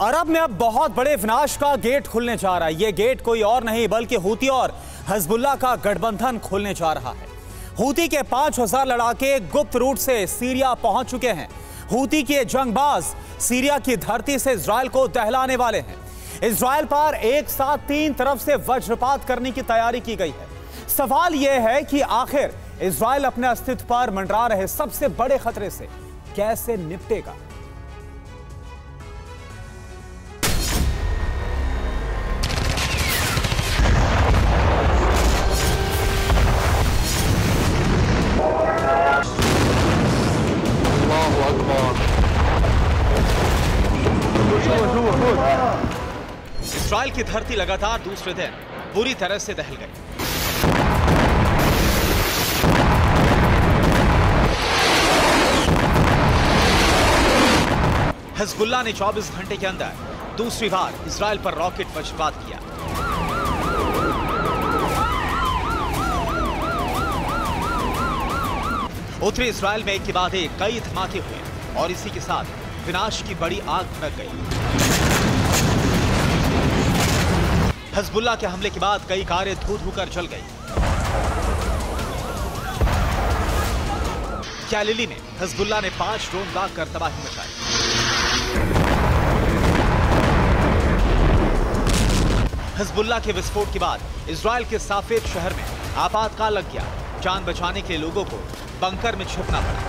अरब में अब बहुत बड़े विनाश का गेट खुलने जा रहा है। यह गेट कोई और नहीं बल्कि हूती और हिजबुल्लाह का गठबंधन खोलने जा रहा है। हूती के 5000 लड़ाके गुप्त रूट से सीरिया पहुंच चुके हैं। हूती के जंगबाज सीरिया की धरती से इजराइल को दहलाने वाले हैं। इजराइल पर एक साथ 3 तरफ से वज्रपात करने की तैयारी की गई है। सवाल यह है कि आखिर इजराइल अपने अस्तित्व पर मंडरा रहे सबसे बड़े खतरे से कैसे निपटेगा। इजराइल की धरती लगातार दूसरे दिन बुरी तरह से दहल गई। हिजबुल्लाह ने 24 घंटे के अंदर दूसरी बार इजराइल पर रॉकेट वज्रपात किया। उत्तरी इजराइल में एक के बाद एक कई धमाके हुए और इसी के साथ विनाश की बड़ी आग भड़क गई। हिजबुल्लाह के हमले के बाद कई कारें धू-धू कर जल गई। गैलिली में हिजबुल्लाह ने 5 ड्रोन दागकर तबाही मचाई। हिजबुल्लाह के विस्फोट के बाद इजराइल के साफेद शहर में आपातकाल लग गया। जान बचाने के लिए लोगों को बंकर में छिपना पड़ा।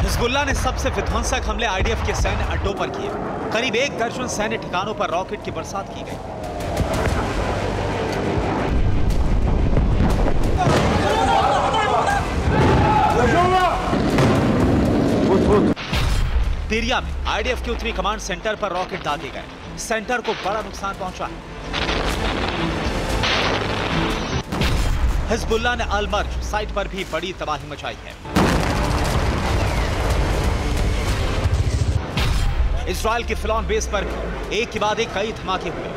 हिजबुल्लाह ने सबसे विध्वंसक हमले आईडीएफ के सैन्य अड्डों पर किए। करीब 1 दर्जन सैन्य ठिकानों पर रॉकेट की बरसात की गई। सीरिया में आईडीएफ के उत्तरी कमांड सेंटर पर रॉकेट दागे गए। सेंटर को बड़ा नुकसान पहुंचा है। हिजबुल्लाह ने अल-मर्ज साइट पर भी बड़ी तबाही मचाई है। इजराइल के फिलौन बेस पर भी एक के बाद एक कई धमाके हुए।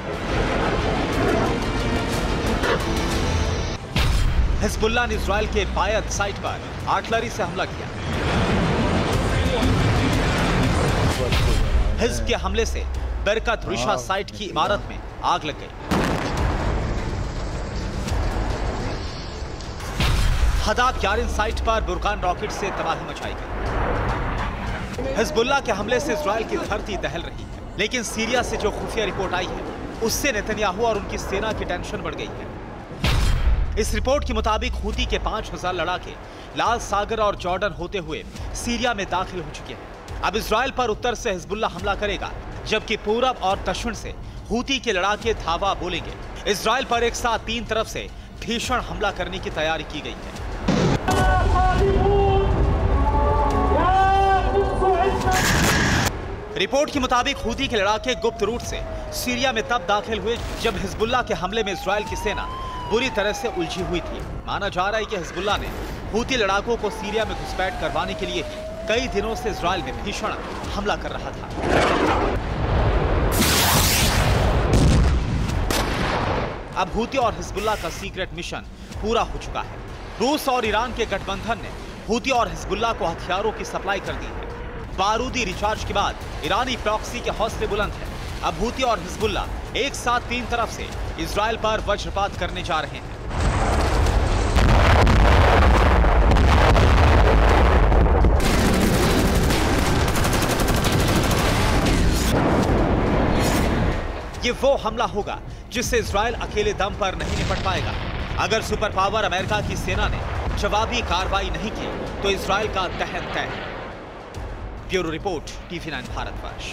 हिजबुल्लाह ने इजराइल के बायत साइट पर आर्टिलरी से हमला किया। हिज्ब के हमले से बरकत रिशा साइट की इमारत में आग लग गई। हदाद यारिन साइट पर बुरकान रॉकेट से तबाही मचाई गई। हिजबुल्लाह के हमले से इजराइल की धरती दहल रही है, लेकिन सीरिया से जो खुफिया रिपोर्ट आई है उससे नेतन्याहू और उनकी सेना की टेंशन बढ़ गई है। इस रिपोर्ट के मुताबिक हूती के 5000 लड़ाके लाल सागर और जॉर्डन होते हुए सीरिया में दाखिल हो चुके हैं। अब इजराइल पर उत्तर से हिजबुल्लाह हमला करेगा, जबकि पूरब और दक्षिण से हूती के लड़ाके धावा बोलेंगे। इजराइल पर एक साथ 3 तरफ से भीषण हमला करने की तैयारी की गई है। रिपोर्ट के मुताबिक हूती के लड़ाके गुप्त रूट से सीरिया में तब दाखिल हुए जब हिजबुल्लाह के हमले में इजराइल की सेना बुरी तरह से उलझी हुई थी। माना जा रहा है कि हिजबुल्लाह ने हूती लड़ाकों को सीरिया में घुसपैठ करवाने के लिए ही कई दिनों से इजराइल में भीषण हमला कर रहा था। अब हूती और हिजबुल्लाह का सीक्रेट मिशन पूरा हो चुका है। रूस और ईरान के गठबंधन ने हूती और हिजबुल्लाह को हथियारों की सप्लाई कर दी है। बारूदी रिचार्ज के बाद ईरानी प्रॉक्सी के हौसले बुलंद हैं। अब हूती और हिजबुल्लाह एक साथ 3 तरफ से इजराइल पर वज्रपात करने जा रहे हैं। ये वो हमला होगा जिससे इजराइल अकेले दम पर नहीं निपट पाएगा। अगर सुपर पावर अमेरिका की सेना ने जवाबी कार्रवाई नहीं की तो इजराइल का दहन तय है। Bureau report, TV9 Bharatvarsh.